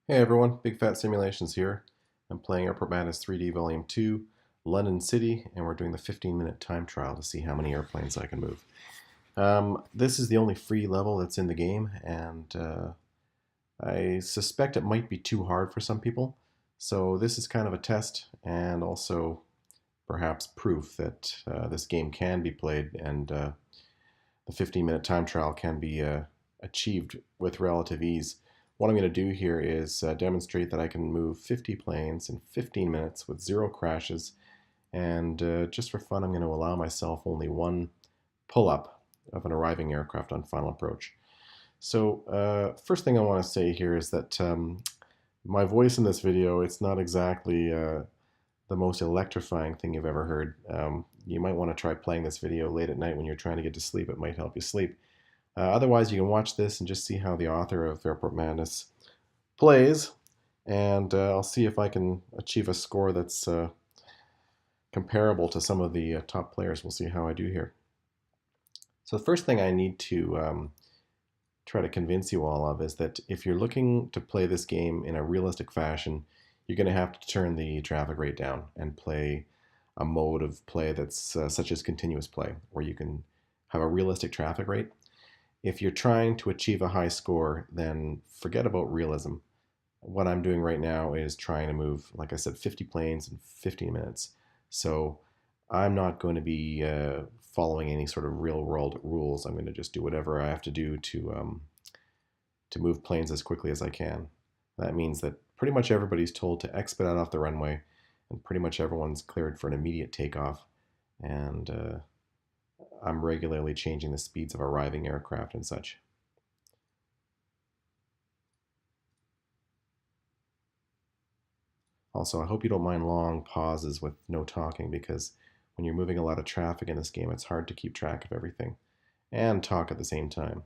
Hey everyone, Big Fat Simulations here. I'm playing Airport Madness 3D Volume 2, London City, and we're doing the 15-minute time trial to see how many airplanes I can move. This is the only free level that's in the game, and I suspect it might be too hard for some people. So this is kind of a test, and also perhaps proof that this game can be played, and the 15-minute time trial can be achieved with relative ease. What I'm going to do here is demonstrate that I can move 50 planes in 15 minutes with zero crashes, and just for fun I'm going to allow myself only one pull-up of an arriving aircraft on final approach. So first thing I want to say here is that my voice in this video, it's not exactly the most electrifying thing you've ever heard. You might want to try playing this video late at night when you're trying to get to sleep. It might help you sleep. Otherwise, you can watch this and just see how the author of Airport Madness plays, and I'll see if I can achieve a score that's comparable to some of the top players. We'll see how I do here. So the first thing I need to try to convince you all of is that if you're looking to play this game in a realistic fashion, you're going to have to turn the traffic rate down and play a mode of play that's such as continuous play, where you can have a realistic traffic rate. If you're trying to achieve a high score, then forget about realism. What I'm doing right now is trying to move, like I said, 50 planes in 15 minutes. So I'm not going to be following any sort of real world rules. I'm going to just do whatever I have to do to move planes as quickly as I can. That means that pretty much everybody's told to expedite off the runway, and pretty much everyone's cleared for an immediate takeoff. And I'm regularly changing the speeds of arriving aircraft and such. Also, I hope you don't mind long pauses with no talking, because when you're moving a lot of traffic in this game, it's hard to keep track of everything and talk at the same time.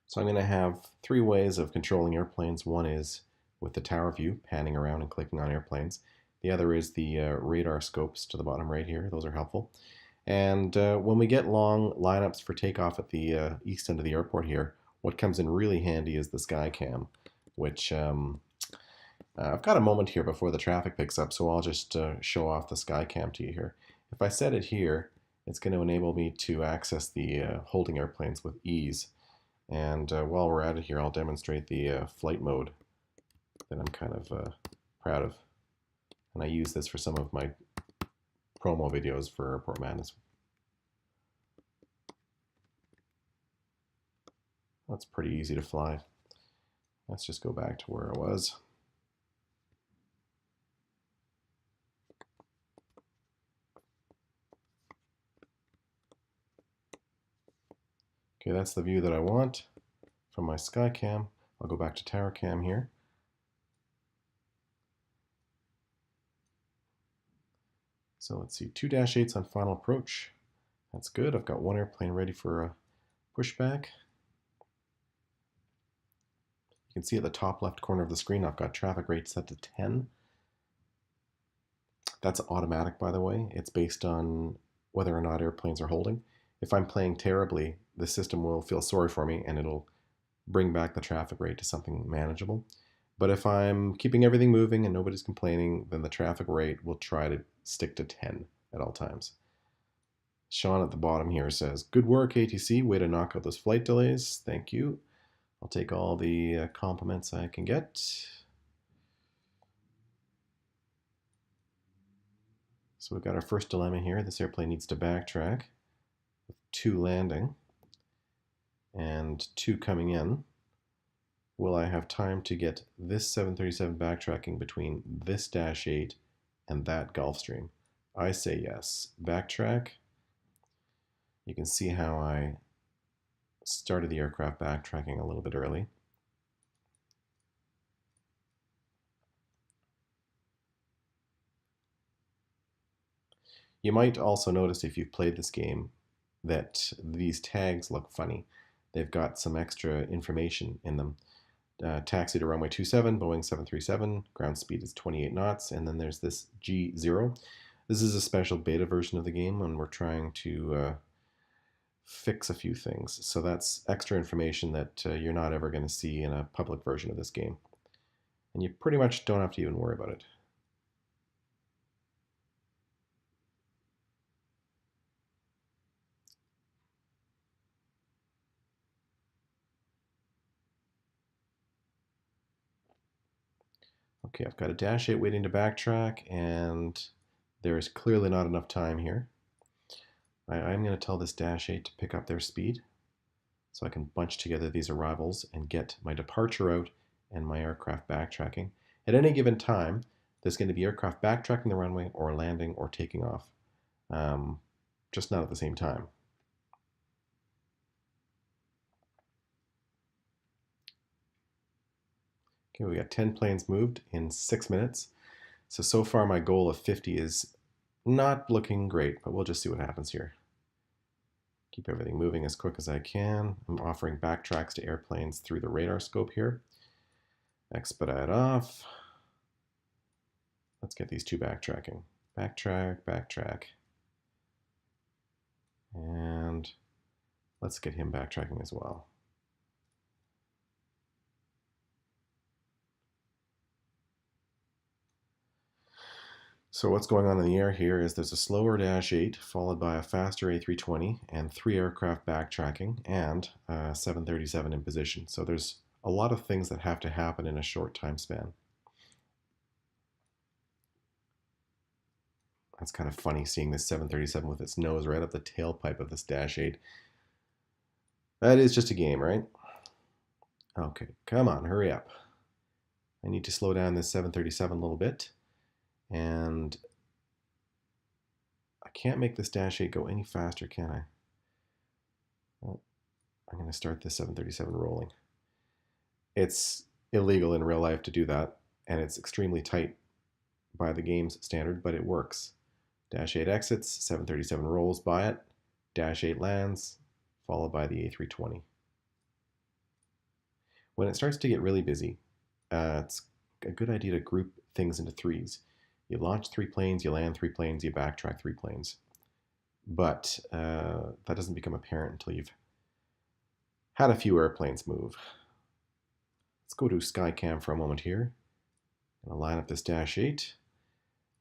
So I'm going to have three ways of controlling airplanes. One is with the tower view, panning around and clicking on airplanes. The other is the radar scopes to the bottom right here. Those are helpful. And when we get long lineups for takeoff at the east end of the airport here, what comes in really handy is the Skycam, which I've got a moment here before the traffic picks up, so I'll just show off the Skycam to you here. If I set it here, it's going to enable me to access the holding airplanes with ease. And while we're at it here, I'll demonstrate the flight mode that I'm kind of proud of. And I use this for some of my promo videos for Airport Madness. That's pretty easy to fly. Let's just go back to where I was. Okay, that's the view that I want from my Skycam. I'll go back to Tower Cam here. So let's see, 2-8s on final approach. That's good. I've got one airplane ready for a pushback. You can see at the top left corner of the screen, I've got traffic rate set to 10. That's automatic, by the way. It's based on whether or not airplanes are holding. If I'm playing terribly, the system will feel sorry for me and it'll bring back the traffic rate to something manageable. But if I'm keeping everything moving and nobody's complaining, then the traffic rate will try to stick to 10 at all times. Sean at the bottom here says, "Good work, ATC. Way to knock out those flight delays. Thank you. I'll take all the compliments I can get." So we've got our first dilemma here. This airplane needs to backtrack with 2 landing and 2 coming in. Will I have time to get this 737 backtracking between this Dash 8 and that Gulfstream? I say yes. Backtrack. You can see how I started the aircraft backtracking a little bit early. You might also notice, if you've played this game, that these tags look funny. They've got some extra information in them. Taxi to runway 27, Boeing 737, ground speed is 28 knots, and then there's this G0. This is a special beta version of the game when we're trying to fix a few things. So that's extra information that you're not ever going to see in a public version of this game. And you pretty much don't have to even worry about it. Okay, I've got a dash 8 waiting to backtrack, and there is clearly not enough time here. I'm going to tell this dash 8 to pick up their speed so I can bunch together these arrivals and get my departure out and my aircraft backtracking. At any given time, there's going to be aircraft backtracking the runway or landing or taking off, just not at the same time. Okay, we got 10 planes moved in 6 minutes. So far my goal of 50 is not looking great, but we'll just see what happens here. Keep everything moving as quick as I can. I'm offering backtracks to airplanes through the radar scope here. Expedite off. Let's get these two backtracking. Backtrack, backtrack. And let's get him backtracking as well. So what's going on in the air here is there's a slower Dash 8 followed by a faster A320 and 3 aircraft backtracking and a 737 in position. So there's a lot of things that have to happen in a short time span. That's kind of funny seeing this 737 with its nose right up the tailpipe of this Dash 8. That is just a game, right? Okay, come on, hurry up. I need to slow down this 737 a little bit. And I can't make this Dash 8 go any faster, can I? Well, I'm going to start this 737 rolling. It's illegal in real life to do that, and it's extremely tight by the game's standard, but it works. Dash 8 exits, 737 rolls by it, Dash 8 lands, followed by the A320. When it starts to get really busy, it's a good idea to group things into threes. You launch 3 planes, you land 3 planes, you backtrack 3 planes. But that doesn't become apparent until you've had a few airplanes move. Let's go to Skycam for a moment here. I'm going to line up this Dash 8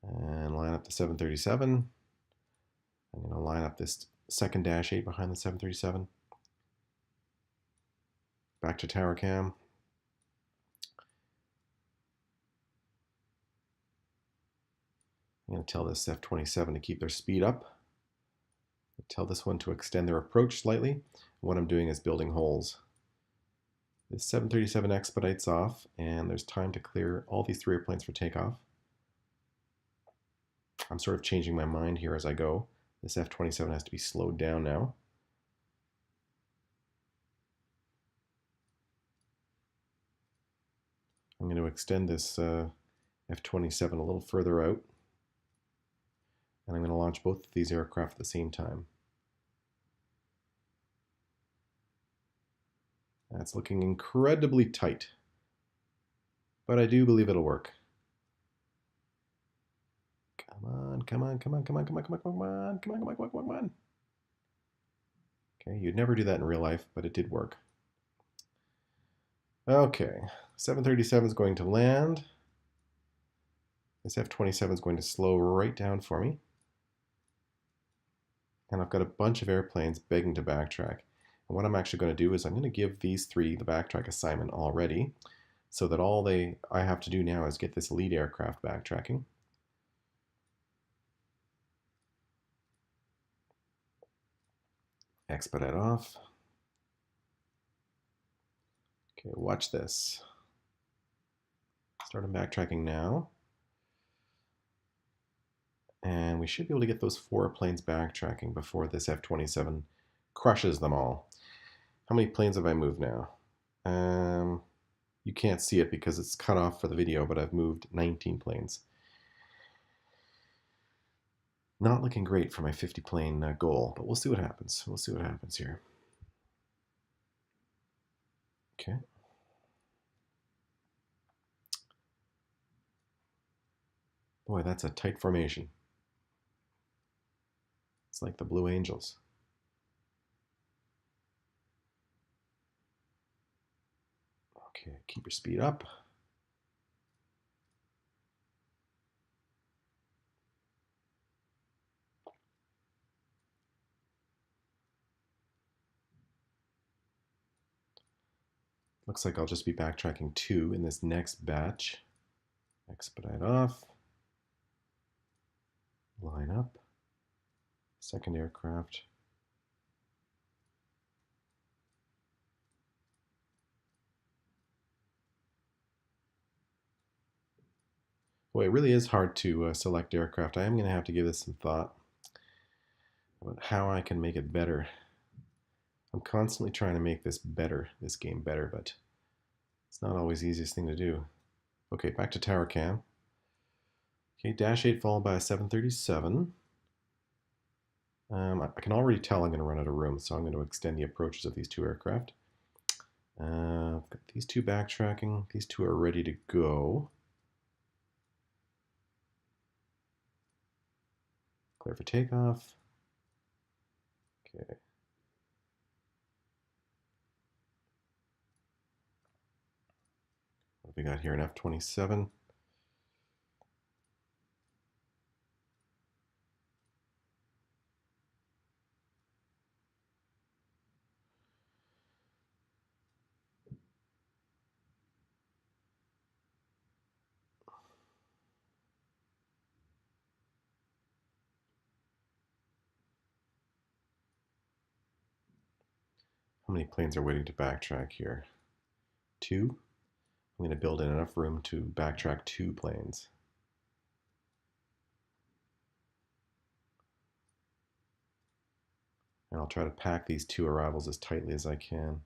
and line up the 737. I'm going to line up this second Dash 8 behind the 737. Back to tower cam. I'm going to tell this F-27 to keep their speed up. Tell this one to extend their approach slightly. What I'm doing is building holes. This 737 expedites off, and there's time to clear all these 3 airplanes for takeoff. I'm sort of changing my mind here as I go. This F-27 has to be slowed down now. I'm going to extend this F-27 a little further out. And I'm going to launch both of these aircraft at the same time. That's looking incredibly tight, but I do believe it'll work. Come on, come on, come on, come on, come on, come on, come on, come on, come on, come on, come on. Okay, you'd never do that in real life, but it did work. Okay, 737 is going to land. This F-27 is going to slow right down for me. And I've got a bunch of airplanes begging to backtrack. And what I'm actually going to do is I'm going to give these 3 the backtrack assignment already, so that all I have to do now is get this lead aircraft backtracking. Expedite off. Okay, watch this. Start them backtracking now. And we should be able to get those 4 planes backtracking before this F-27 crushes them all. How many planes have I moved now? You can't see it because it's cut off for the video, but I've moved 19 planes. Not looking great for my 50 plane goal, but we'll see what happens. We'll see what happens here. Okay. Boy, that's a tight formation. It's like the Blue Angels. Okay, keep your speed up. Looks like I'll just be backtracking 2 in this next batch. Expedite off. Line up. Second aircraft. Boy, it really is hard to select aircraft. I am going to have to give this some thought about how I can make it better. I'm constantly trying to make this better, this game better, but it's not always the easiest thing to do. Okay, back to tower cam. Okay, dash 8 followed by a 737. I can already tell I'm going to run out of room, so I'm going to extend the approaches of these 2 aircraft. I've got these 2 backtracking. These 2 are ready to go. Clear for takeoff. Okay. What have we got here? An F-27. How many planes are waiting to backtrack here? 2. I'm going to build in enough room to backtrack 2 planes. And I'll try to pack these 2 arrivals as tightly as I can.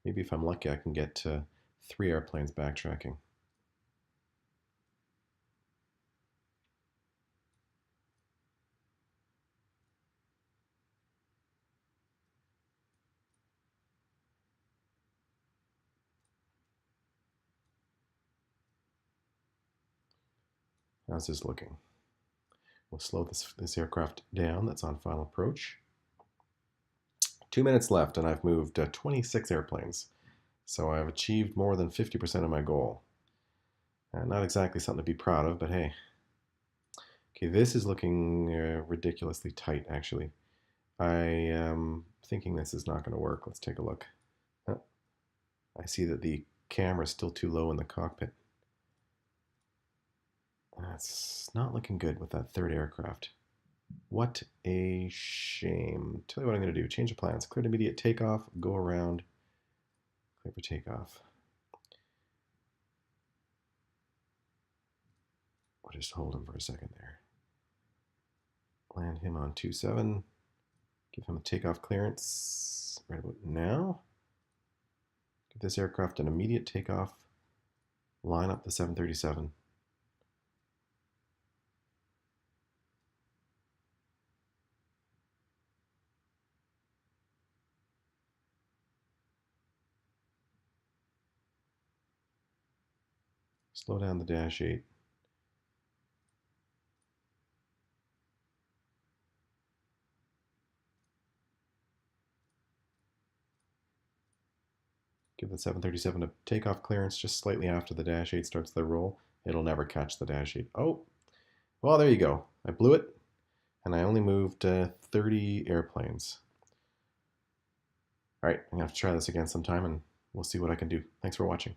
Maybe if I'm lucky, I can get 3 airplanes backtracking. How's this looking? We'll slow this aircraft down. That's on final approach. 2 minutes left, and I've moved 26 airplanes. So I've achieved more than 50% of my goal. Not exactly something to be proud of, but hey. Okay, this is looking ridiculously tight, actually. I am thinking this is not going to work. Let's take a look. Oh, I see that the camera is still too low in the cockpit. That's not looking good with that 3rd aircraft. What a shame. Tell you what I'm going to do. Change of plans. Clear to immediate takeoff. Go around. Clear for takeoff. We'll just hold him for a second there. Land him on 27. Give him a takeoff clearance right about now. Give this aircraft an immediate takeoff. Line up the 737. Slow down the dash 8. Give the 737 a takeoff clearance just slightly after the dash 8 starts their roll. It'll never catch the dash 8. Oh, well, there you go. I blew it, and I only moved 30 airplanes. All right, I'm going to have to try this again sometime, and we'll see what I can do. Thanks for watching.